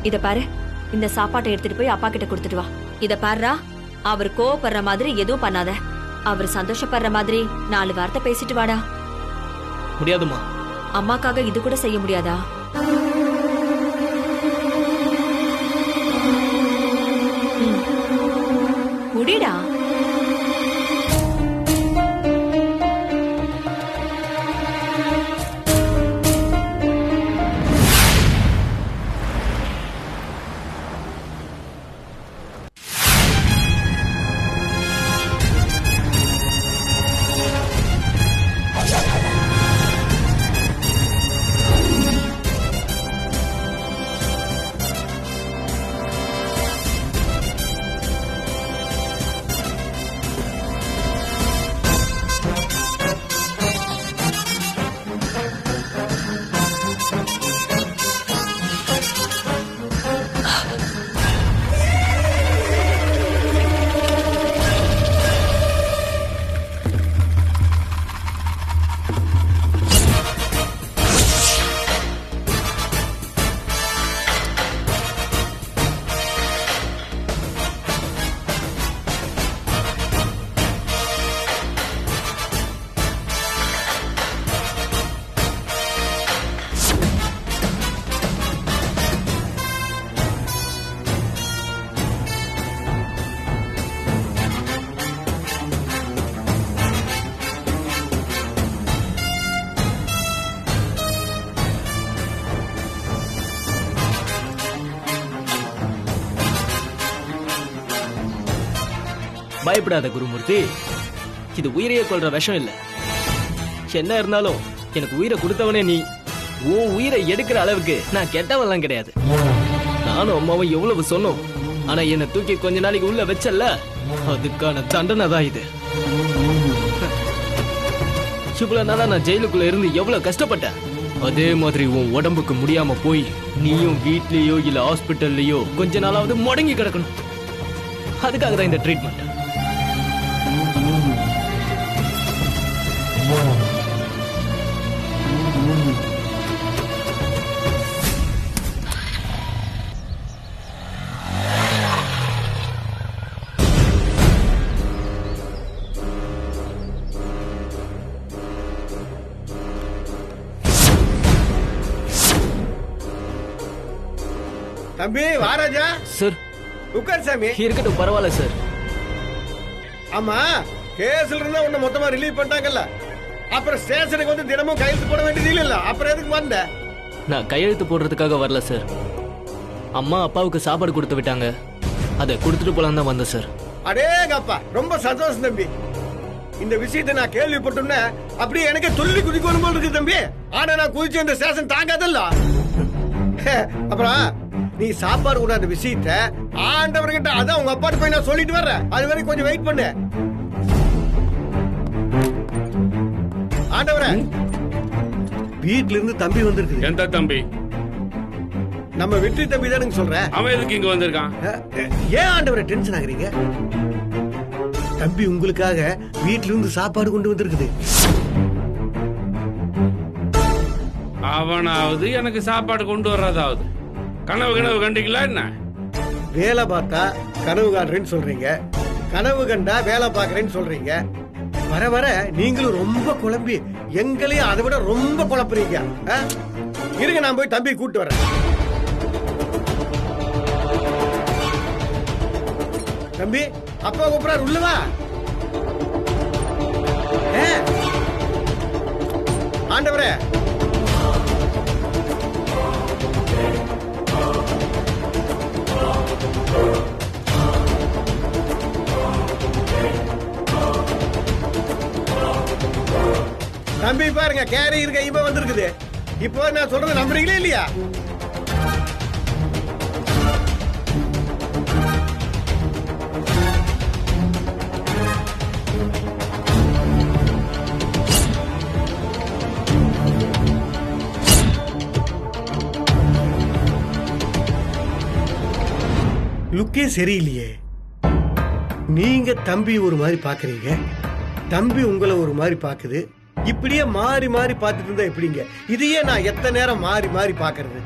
இத பாரு, இந்த சாப்பாட்டை எடுத்துட்டு போய் அப்பா கிட்ட கொடுத்துட்டு வா. இத பாருடா, அவர் கோவப்படுற மாதிரி எதுவும் பண்ணாத. அவர் சந்தோஷப்படுற மாதிரி 4 வார்த்தை பேசிட்டு வாடா. முடியாதுமா. அம்மாக்காக இது கூட செய்ய முடியாதா? முடிடா. பயப்படாத குருமூர்த்தி, இது உயிரையே கொல்ற விஷம் இல்ல. என்ன இருந்தாலும் எனக்கு உயிரை கொடுத்தவனே நீ. உன் உயிரை எடுக்கிற அளவுக்கு நான் கெட்டவெல்லாம் கிடையாது. நானும் அம்மாவும் எவ்வளவு சொன்னோம், ஆனா என்னை தூக்கி கொஞ்ச நாளைக்கு உள்ள வச்சல்ல, அதுக்கான தண்டனை தான் இது. இவ்வளவு நாளா நான் ஜெயிலுக்குள்ள இருந்து எவ்வளவு கஷ்டப்பட்டேன், அதே மாதிரி உன் உடம்புக்கு முடியாம போய் நீயும் வீட்லயோ இல்ல ஹாஸ்பிட்டல்லயோ கொஞ்ச நாளாவது முடங்கி கிடக்கணும். அதுக்காக தான் இந்த ட்ரீட்மெண்ட். தம்பி வாராஜா. சார் உட்கார் சாமி. இருக்கட்டும், பரவாயில்ல சார். ஆமா, கேஸ்ல இருந்தா உன்னை மொத்தமா ரிலீவ் பண்ணிட்டாங்கல்ல, அப்புறம் ஸ்டேஷனுக்கு வந்து தினமும் கையெழுத்து போட வேண்டியது இல்ல. அப்புறம் எதுக்கு வந்த? நான் கையெழுத்து போடுறதுக்காக வரல சார். அம்மா அப்பாவுக்கு சாப்பாடு கொடுத்து விட்டாங்க, அதை கொடுத்துட்டு போலாம் தான் வந்தேன் சார். அடேங்கப்பா, ரொம்ப சந்தோஷம் தம்பி. இந்த விஷயத்தை நான் கேள்விப்பட்டோம்னா அப்படியே எனக்கு துள்ளி குதிக்கணும் போல இருக்கு தம்பி. ஆனா நான் குதிச்சு இந்த ஸ்டேஷன் தாங்காதல்ல. அப்புறம் நீ சாப்பாடு கூட அந்த விஷயத்த ஆண்டவர்கிட்ட அதான் உங்க அப்பாட்டு போய் நான் சொல்லிட்டு வர்றேன். அது வரைக்கும் கொஞ்சம் வெயிட் பண்ணு. ஆண்டவரே, வீட்ல இருந்து தம்பி வந்திருக்கு. எந்த தம்பி? நம்ம வெற்றி தம்பி தானுங்க சொல்றேன். அவன் எதுக்கு இங்க வந்திருக்கான்? ஏன் ஆண்டவரே டென்ஷன் ஆகுறீங்க? தம்பி உங்களுக்காக வீட்ல இருந்து சாப்பாடு கொண்டு வந்திருக்குது. அவனாவது எனக்கு சாப்பாடு கொண்டு வர்றதாவது கனவு கண்டிங்களா என்ன? வேலை பார்த்தா கனவு காண்றேன்னு சொல்றீங்க, கனவு கண்டா வேலை பாக்குறேன்னு சொல்றீங்க. வர வர நீங்களும் ரொம்ப குழம்பி எங்களையும் அதை விட ரொம்ப குழப்புறீங்க. இருங்க, நான் போய் தம்பி கூட்டு வரேன். தம்பி, அப்பா கூப்பிடாரு, உள்ளவா. ஆண்டவரே, தம்பி பாருங்க, கேரியர் கையுமே வந்திருக்குது. இப்போ நான் சொல்றது நம்புறீங்களே இல்லையா? லுக்கே சரியில்லையே. நீங்க தம்பி ஒரு மாதிரி பாக்குறீங்க, தம்பி உங்களை ஒரு மாதிரி பாக்குது. இப்படியே மாறி மாறி பார்த்துட்டு இருந்தா எப்படிங்க? இதையே நான் எத்தனை நேரம் மாறி மாறி பாக்குறது?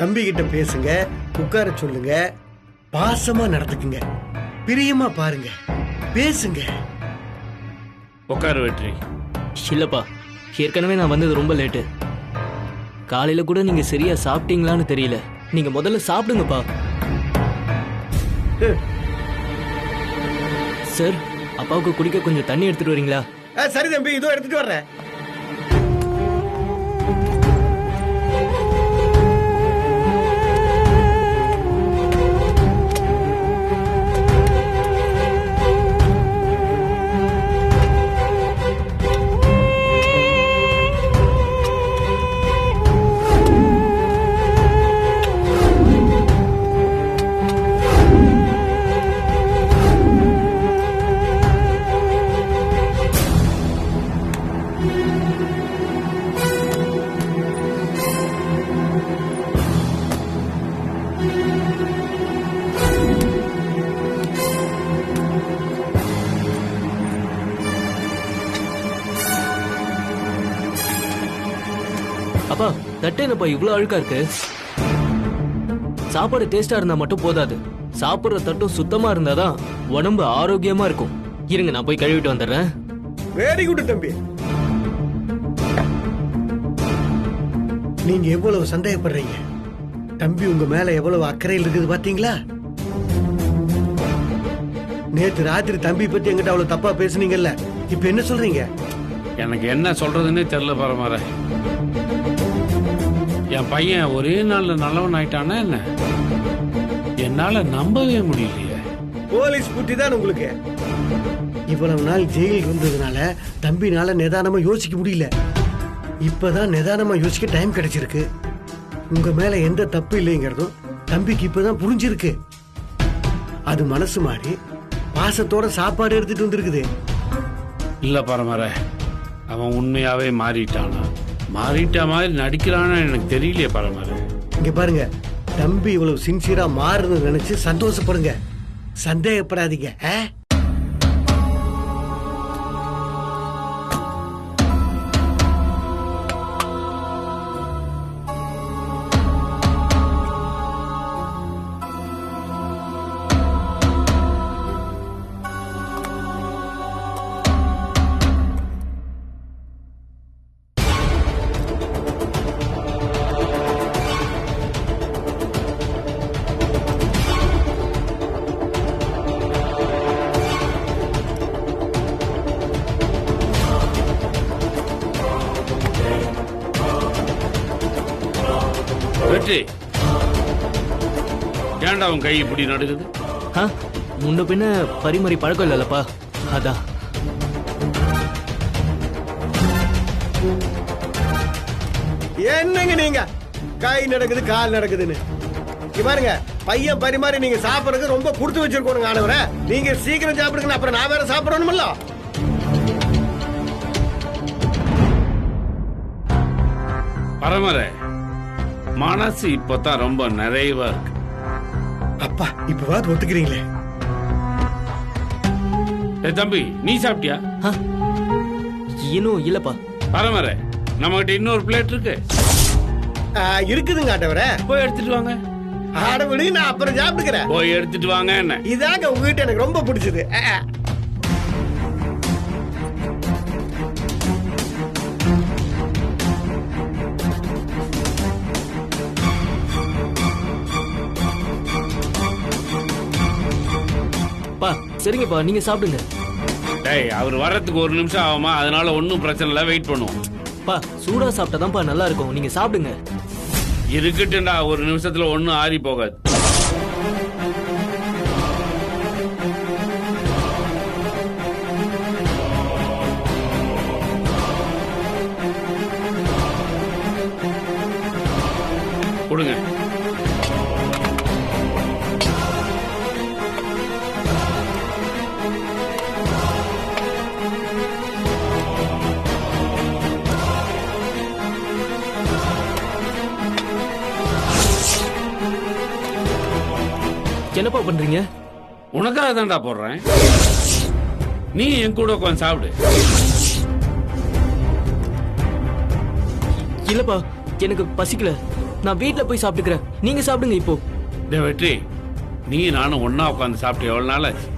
தம்பி கிட்ட பேசுங்க, உட்கார சொல்லுங்க, பாசமா நடந்துக்குங்க, பிரியமா பாருங்க, பேசுங்க. உட்காரு வெற்றி. இல்லப்பா, ஏற்கனவே நான் வந்தது ரொம்ப லேட்டு. காலையில கூட நீங்க சரியா சாப்பிட்டீங்களான்னு தெரியல. நீங்க முதல்ல சாப்பிடுங்கப்பா. சார், அப்பாவுக்கு குடிக்க கொஞ்சம் தண்ணி எடுத்துட்டு வரீங்களா? சரி தம்பி, இதோ எடுத்துட்டு வர்றேன். அப்பா, தட்டு என்னப்பா இவ்வளவு அழுக்கா இருக்கு? சாப்பாடு டேஸ்டா இருந்தா மட்டும் போதாது, சாப்பிடுற தட்டும் சுத்தமா இருந்தாதான் உடம்பு ஆரோக்கியமா இருக்கும். இருங்க, நான் போய் கழுவிட்டு வந்துடுறேன். வெரி குட் தம்பி. நீங்க எவ்வளவு சந்தேகப்படுறீங்க, தம்பி உங்க மேல எவ்வளவு அக்கறையில் இருக்குது பாத்தீங்களா? நேத்து ராத்திரி தம்பி பத்தி எங்கிட்ட அவ்வளவு தப்பா பேசுனீங்கல்ல, இப்ப என்ன சொல்றீங்க? எனக்கு என்ன சொல்றதுன்னே தெரியல பரமாற. என் பையன் ஒரே நாள்ல நல்லவன் ஆயிட்டானா என்ன? என்னால நம்பவே முடியலையே. போலீஸ் புத்தி தான் உங்களுக்கு. இவ்வளவு நாள் ஜெயில் இருந்ததுனால தம்பினால நிதானமா யோசிக்க முடியல. இப்பதான் நிதானமா யோசிக்க டைம் கிடைச்சிருக்கு. உங்க மேல எந்த தப்பு இல்லைங்கிறதும் தம்பிக்கு இப்பதான் புரிஞ்சிருக்கு. அது மனசு மாறி பாசத்தோட சாப்பாடு எடுத்துட்டு வந்திருக்குது. இல்ல பரமாற, அவன் உண்மையாவே மாறிட்டானா? மாறிட்ட மாதிரி நடிக்கிறானா எனக்கு தெரியலையே பரமாற. இங்க பாருங்க, தம்பி இவ்வளவு சின்சியரா மாறுன்னு நினைச்சு சந்தோஷப்படுங்க, சந்தேகப்படாதீங்க. வெற்றி, ஏன்டா அவன் கை இப்படி நடுக்குது? முன்ன பின்ன பரிமாறி பழக்கம் இல்லல்லப்பா, அதான். என்னங்க நீங்க கை நடக்குது கால் நடக்குதுன்னு? இங்க பாருங்க, பையன் பரிமாறி நீங்க சாப்பிடுறது ரொம்ப கொடுத்து வச்சிருக்கோங்க. ஆனவரை நீங்க சீக்கிரம் சாப்பிடுங்க, அப்புறம் நான் வேற சாப்பிடணும்ல. பரமாற, மனசு இப்பதான் ரொம்ப நிறைவா இருக்கு. அப்பா, இப்பவாது ஒத்துக்கிறீங்களே? தம்பி, நீ சாப்பிட்டியா? இன்னும் இல்லப்பா. பரமாற, நம்ம கிட்ட இன்னொரு பிளேட் இருக்கு. இருக்குதுங்க ஆட்டவரை. போய் எடுத்துட்டு வாங்க. ஆடவிடு, நான் அப்புறம் சாப்பிட்டுக்கிறேன். போய் எடுத்துட்டு வாங்க. என்ன இதாங்க உங்ககிட்ட எனக்கு ரொம்ப பிடிச்சது. சரிங்கப்பா, நீங்க சாப்பிடுங்க. டேய், அவர் வர்றதுக்கு ஒரு நிமிஷம் ஆகுமா? அதனால ஒன்னும் பிரச்சனை இல்ல, வெயிட் பண்ணுவோம். பா, சூடா சாப்பிட்டாதான்ப்பா நல்லா இருக்கும், நீங்க சாப்பிடுங்க. இருக்கட்டும்டா, ஒரு நிமிஷத்துல ஒன்னும் ஆறி போகாது. கொடுங்க. என்னப்பா பண்றீங்க? உனக்காக தான்டா போடுறேன், நீ என் கூட உட்காந்து சாப்பிடு. இல்லப்பா, எனக்கு பசிக்கல. நான் வீட்ல போய் சாப்பிட்டுக்கிறேன். நீங்க சாப்பிடுங்க இப்போ. டேய் வெற்றி, நீ நானும் ஒண்ணா உட்காந்து சாப்பிட்டு எவ்வளவு நாள் ஆச்சு?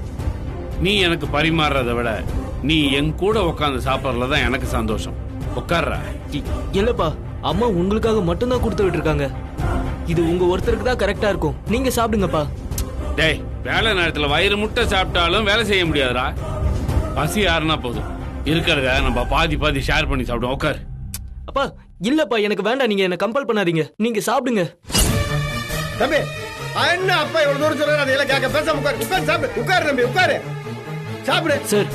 நீ எனக்கு பரிமாறுறத விட நீ என் கூட உட்காந்து சாப்பிட்றதுல தான் எனக்கு சந்தோஷம். உட்கார்ற. இல்லப்பா, அம்மா உங்களுக்காக மட்டும்தான் கொடுத்து விட்டுருக்காங்க. இது உங்க ஒருத்தருக்கு தான் கரெக்டா இருக்கும். நீங்க சாப்பிடுங்கப்பா. டேய், வேலை நேரத்துல வயிறு முட்டை சாப்பிட்டாலும் வேலை செய்ய முடியாதுடா. பசி யாருன்னா போதும், இருக்கிறத நம்ம பாதி பாதி ஷேர் பண்ணி சாப்பிடுவோம். உட்காரு. அப்பா இல்லப்பா, எனக்கு வேண்டாம். நீங்க என்ன கம்பல் பண்ணாதீங்க. நீங்க சாப்பிடுங்க. தம்பி என்ன அப்பா இவ்வளவு தூரம் சொல்றாரு, அதையெல்லாம் கேட்க பேசாம உட்காரு. உட்காரு சாப்பிடு. உட்காரு தம்பி, உட்காரு சாப்பிடு. சார்,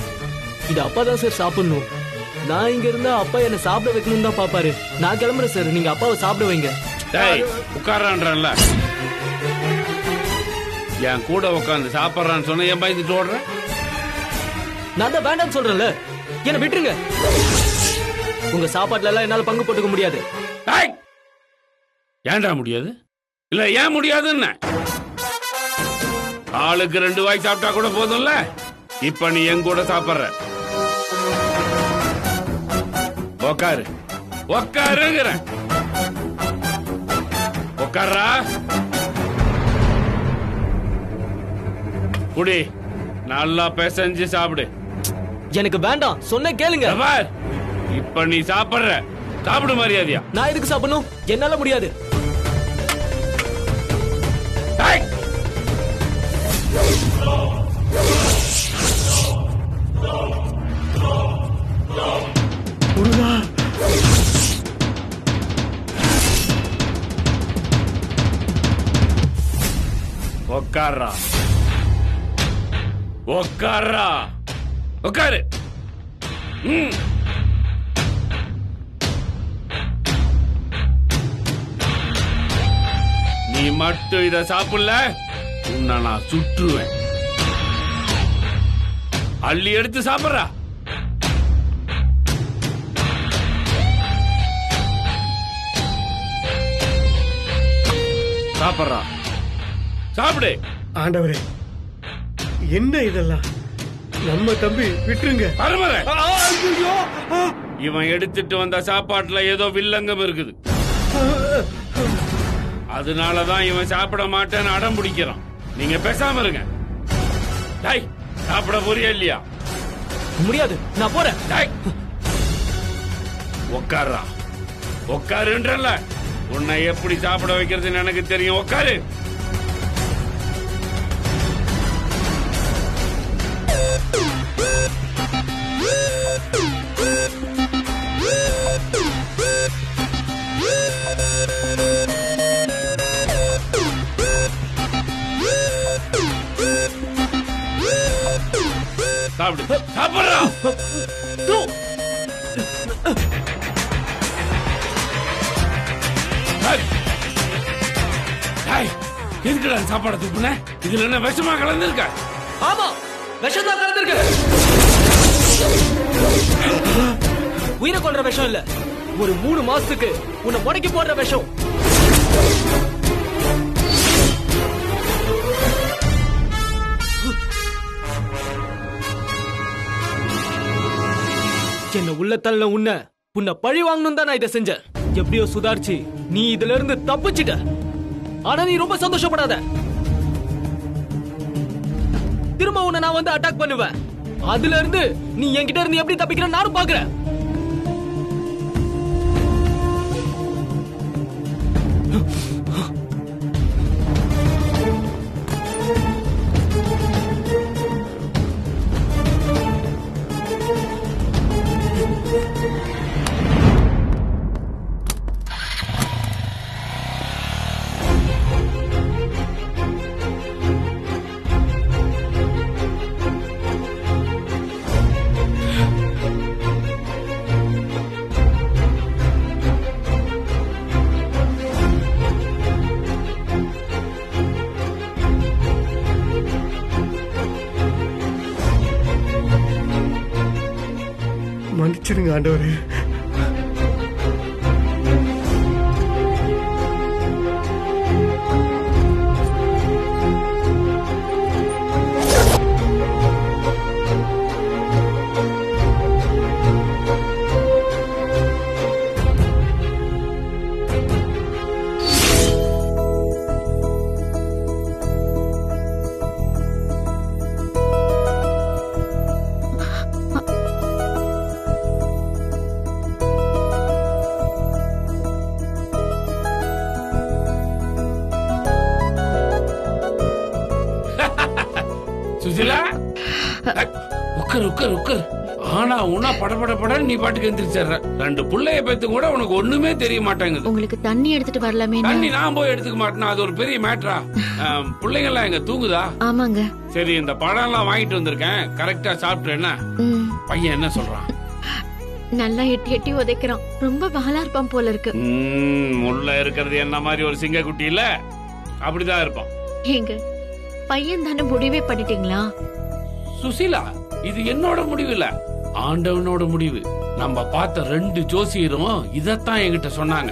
இது அப்பா தான் சார் சாப்பிடணும். நான் இங்க இருந்தா அப்பா என்ன சாப்பிட வைக்கணும் தான் பாப்பாரு. நான் கிளம்புறேன் சார். நீங்க அப்பாவை சாப்பிட வைங்க. டேய், உட்காரான்றல. என் கூட உட்காந்து சாப்பிட்றான்னு சொன்ன என் பயந்துட்டு ஓடுறேன். நான் தான் வேண்டாம்னு சொல்றேன்ல. என்ன விட்டுருங்க. உங்க சாப்பாட்டுல எல்லாம் என்னால பங்கு போட்டுக்க முடியாது. டேய், ஏன்டா முடியாது? இல்ல ஏன் முடியாதுன்னு? ஆளுக்கு 2 வாய் சாப்பிட்டா கூட போதும்ல. இப்ப நீ என் கூட சாப்பிடுற. உக்காரு. உக்காருங்கிறேன். உக்காரா. குடி. நல்லா பிசைஞ்சு சாப்பிடு. எனக்கு வேண்டாம். சொன்ன கேளுங்க. பார், இப்ப நீ சாப்பிடுற. சாப்பிடு மரியாதையா. நான் எதுக்கு சாப்பிடணும்? என்னால முடியாது. டேய், உக்காரா. உக்காரா. உக்காரு. நீ மட்டும் இத சாப்பிடல, உன்னை நான் சுற்றுவேன். அள்ளி எடுத்து சாப்பிடுறா. சாப்பிடுறா. சாப்பிடு. ஆண்டவரே, என்ன இதெல்லாம்? நம்ம தம்பி விட்டுருங்க. பரமர, இவன் எடுத்துட்டு வந்த சாப்பாட்டுல ஏதோ வில்லங்கம் இருக்குது. அதனாலதான் இவன் சாப்பிட மாட்டேன்னு அடம் பிடிக்கிறான். நீங்க பேசாம இருங்க. டேய், சாப்பிட போறியா இல்லையா? முடியாது. நான் போறேன். டேய், உட்கார்றா. உட்காருன்றல. உன்னை எப்படி சாப்பிட வைக்கிறதுன்னு எனக்கு தெரியும். உட்காரு. சாப்பிடு. சாப்பிடுறா. எதுக்குடா சாப்பாடு துப்புன? இதுல என்ன விஷமா கலந்துருக்க? ஆமா, விஷம் தான் கலந்துருக்கு. உயிரை கொல்ற விஷம் இல்ல. ஒரு 3 மாசத்துக்கு உன்னை முடக்கி போடுற விஷம். என்ன உள்ளத்தல்ல உன்னை பழி வாங்கணும் தான் நான் இதை செஞ்சேன். எப்படியோ சுதாரிச்சு நீ இதுல இருந்து தப்பிச்சிட்ட. ஆனா நீ ரொம்ப சந்தோஷப்படாத. திரும்ப உன்னை நான் வந்து அட்டாக் பண்ணுவேன். அதுல இருந்து நீ என்கிட்ட இருந்து எப்படி தப்பிக்கிற நானும் பாக்குறேன். மன்னிச்சிடுங்க ஆண்டவரே. சுசிலா உட்கார் உட்கார் உட்கார். ஆனா உன்னா படபட நீ பாட்டுக்கு எந்திரிச்சற. 2 புள்ளைய பெத்து கூட உனக்கு ஒண்ணுமே தெரிய மாட்டேங்குது. உங்களுக்கு தண்ணி எடுத்துட்டு வரலாமே? தண்ணி நான் போய் எடுத்துக்க மாட்டேனா? அது ஒரு பெரிய மேட்டரா? பிள்ளைங்க எல்லாம் எங்க தூங்குதா? ஆமாங்க. சரி, இந்த பழம் எல்லாம் வாங்கிட்டு வந்திருக்கேன், கரெக்டா சாப்பிட்டு. என்ன பையன் என்ன சொல்றான்? நல்லா எட்டி எட்டி உதைக்கிறான். ரொம்ப பகலா இருப்பான் போல இருக்கு. உள்ள இருக்கிறது என்ன மாதிரி ஒரு சிங்க குட்டி இல்ல, அப்படிதான் இருப்பான். ஏங்க, பையன் தானே முடிவே பண்ணிட்டீங்களா? சுசீலா, இது என்னோட முடிவு இல்ல, ஆண்டவனோட முடிவு. நம்ம பார்த்த 2 ஜோசியரும் இதத்தான் என்கிட்ட சொன்னாங்க.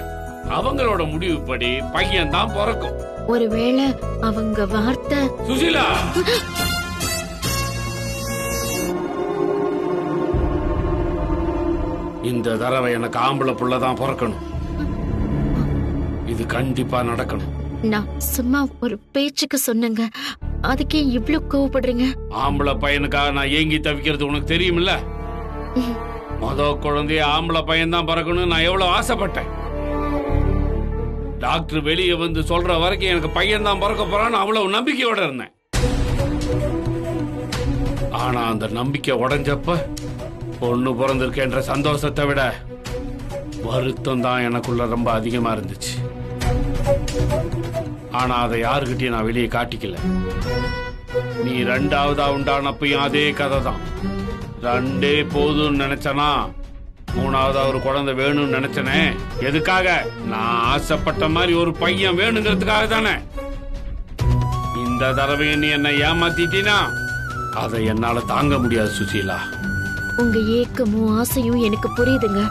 அவங்களோட முடிவு படி பையன் தான் பிறக்கும். ஒருவேளை அவங்க வார்த்தை. சுசீலா, இந்த தடவை எனக்கு ஆம்பளை புள்ளதான் பிறக்கணும். இது கண்டிப்பா நடக்கணும். நான் சும்மா ஒரு பேச்சுக்கு சொன்னங்க, அதுக்கே இவ்ளோ கோவப்படுறீங்க? ஆம்பளை பையனுக்காக நான் ஏங்கி தவிக்கிறது உனக்கு தெரியுமில்ல? குழந்தைய ஆம்பளை பையன் தான் பிறக்கணும் நான் எவ்வளவு ஆசைப்பட்டேன். டாக்டர் வெளியே வந்து சொல்ற வரைக்கும் எனக்கு பையன் தான் பிறக்க போறான்னு அவ்வளவு நம்பிக்கையோட இருந்தேன். ஆனா அந்த நம்பிக்கை உடைஞ்சப்ப பொண்ணு பிறந்திருக்கேன்ற சந்தோஷத்தை விட வருத்தம் தான் எனக்குள்ள ரொம்ப அதிகமா இருந்துச்சு. ஆனா அதை யாருக்கிட்டையும் நான் வெளியே காட்டிக்கல. நீ 2ஆவதா உண்டானப்பையும் அதே கதை தான். 2 போதும்னு நினைச்சனா, 3ஆவதா ஒரு குழந்தை வேணும்னு நினைச்சனே. எதுக்காக? நான் ஆசைப்பட்ட மாதிரி ஒரு பையன் வேணுங்கிறதுக்காக தானே. இந்த தடவையும் நீ என்ன ஏமாத்திட்டீனா அதை என்னால தாங்க முடியாது சுசீலா. உங்க ஏக்கமும் ஆசையும் எனக்கு புரியுதுங்க.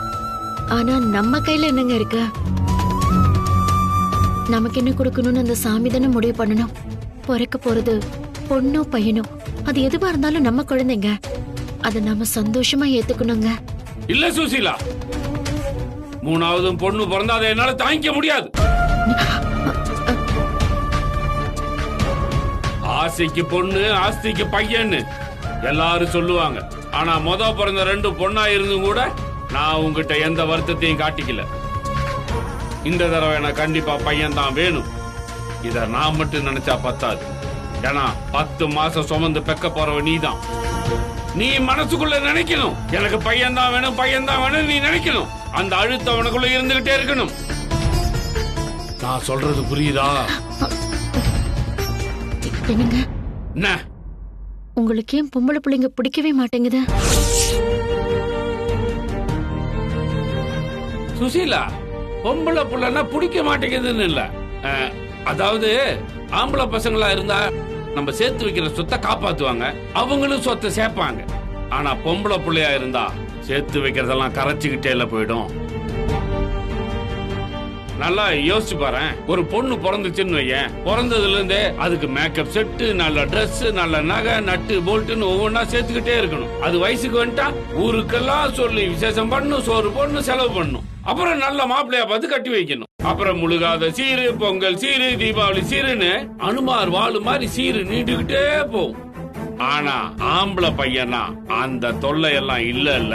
ஆனா நம்ம கையில என்னங்க இருக்கு? நமக்கு என்ன கொடுக்கணும்னு அந்த சாமி தானே முடிவு பண்ணணும். பிறக்க போறது பொண்ணோ பையனோ, அது எதுவா இருந்தாலும் நம்ம குழந்தைங்க. அதை நாம சந்தோஷமா ஏத்துக்கணுங்க. இல்ல சுசீலா, 3ஆவது பொண்ணு பிறந்தா அதை என்னால தாங்கிக்க முடியாது. ஆசைக்கு பொண்ணு, ஆஸ்திக்கு பையன்னு எல்லாரும் சொல்லுவாங்க. ஆனா பிறந்த 2 பொண்ணா இருந்தும் கூட நான் உங்ககிட்ட எந்த வருத்தத்தையும் காட்டிக்கல. இந்த தடவை எனக்கு கண்டிப்பா பையன் தான் வேணும். இத நான் மட்டும் நினைச்சா பத்தாது. ஏன்னா 10 மாசம் சுமந்து பெக்க போறவ நீதான். நீ மனசுக்குள்ள நினைக்கணும், எனக்கு பையன் தான் வேணும், பையன் தான் வேணும். நீ நினைக்கணும், அந்த அழுத்தம் உனக்குள்ள இருந்துகிட்டே இருக்கணும். நான் சொல்றது புரியுதா? என்னங்க, என்ன உங்களுக்கு ஏன் பொம்பளை பிள்ளைங்க பிடிக்கவே மாட்டேங்குது? சுசீலா, பொம்பளை புள்ளனா பிடிக்க மாட்டேங்குதுன்னு இல்ல. அதாவது ஆம்பளை பசங்களா இருந்தா நம்ம சேர்த்து வைக்கிற சொத்தை காப்பாத்துவாங்க, அவங்களும் சொத்தை சேர்ப்பாங்க. ஆனா பொம்பளை புள்ளையா இருந்தா சேர்த்து வைக்கிறதெல்லாம் கரைச்சுக்கிட்டே போயிடும். நல்லா யோசிச்சு பாரு. ஒரு பொண்ணு பிறந்துச்சுன்னு வையேன், பிறந்ததுல இருந்தே அதுக்கு மேக்கப் செட்டு, நல்ல ட்ரெஸ், நல்ல நகை, நட்டு போல்ட்டுன்னு ஒவ்வொன்னா சேர்த்துக்கிட்டே இருக்கணும். அது வயசுக்கு வந்துட்டா ஊருக்கெல்லாம் சொல்லி விசேஷம் பண்ணும், சோறு போடணும், செலவு பண்ணும். அப்புறம் நல்ல மாப்பிள்ளையா பார்த்து கட்டி வைக்கணும். அப்புறம் முழுகாத சீரு, பொங்கல் சீரு, தீபாவளி சீருன்னு அனுமார் வாழு மாதிரி சீரு நீண்டுகிட்டே போகும். ஆனா ஆம்பளை பையனா அந்த தொல்லை எல்லாம் இல்ல.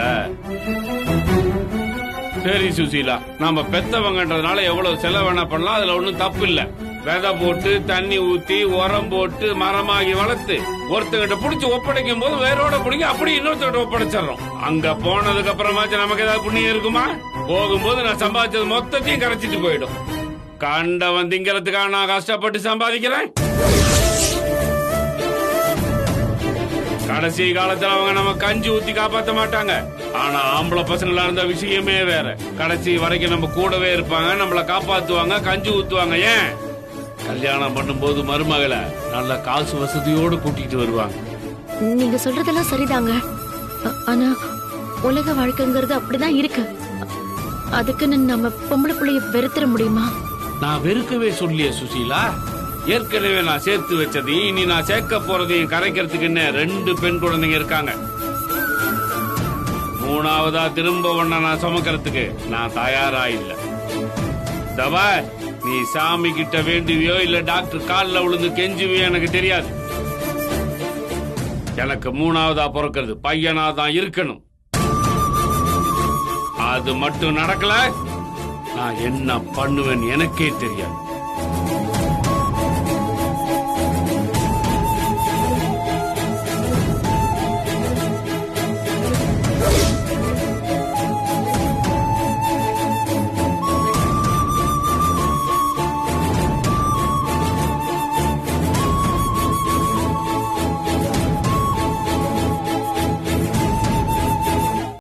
சரி சுசீலா, நம்ம பெத்தவங்கன்றதுனால எவ்வளவு செலவு வேணா பண்ணலாம், அதுல ஒண்ணும் தப்பு இல்ல. விதை போட்டு தண்ணி ஊத்தி உரம் போட்டு மரமாகி வளர்த்து ஒருத்தங்கிட்ட புடிச்சு ஒப்படைக்கும் போது வேரோட பிடிங்க அப்படி இன்னொருத்தர் ஒப்படைச்சிடறோம். அங்க போனதுக்கு அப்புறமாச்சும் நமக்கு ஏதாவது புண்ணியம் இருக்குமா? போகும்போது நான் சம்பாதிச்சது மொத்தத்தையும் கரைச்சிட்டு போயிடும். கண்டவன் திங்கிறதுக்காக நான் கஷ்டப்பட்டு சம்பாதிக்கிறேன். கடைசி காலத்துல அவங்க நம்ம கஞ்சி ஊத்தி காப்பாத்த மாட்டாங்க. ஆனா ஆம்பளை பசங்களா இருந்த விஷயமே வேற. கடைசி வரைக்கும் நம்ம கூடவே இருப்பாங்க, நம்மள காப்பாத்துவாங்க, கஞ்சி ஊத்துவாங்க. ஏன் கல்யாணம் பண்ணும்போது மருமகளை நல்ல காசு வசதியோடு கூட்டிட்டு வருவாங்க. நீங்க சொல்றதெல்லாம் சரிதாங்க. ஆனா உலக வாழ்க்கைங்கிறது அப்படிதான் இருக்கு. அதுக்குன்னு நம்ம பொம்பளை பிள்ளைய வெறுத்துற முடியுமா? நான் வெறுக்கவே சொல்லிய சுசீலா. ஏற்கனவே நான் சேர்த்து வச்சது, இனி நான் சேர்க்க போறதையும் கரைக்கிறதுக்கு 2 பெண் குழந்தைங்க இருக்காங்க. 3ஆவதா திரும்ப ஒண்ண நான் சுமக்கிறதுக்கு நான் தயாரா இல்ல. தவா, நீ சாமி கிட்ட வேண்டுவியோ இல்ல டாக்டர் கால்ல விழுந்து கெஞ்சுவியோ எனக்கு தெரியாது. எனக்கு 3ஆவதா பிறக்கிறது பையனா தான் இருக்கணும். அது மட்டும் நடக்கல, நான் என்ன பண்ணுவேன் எனக்கே தெரியாது.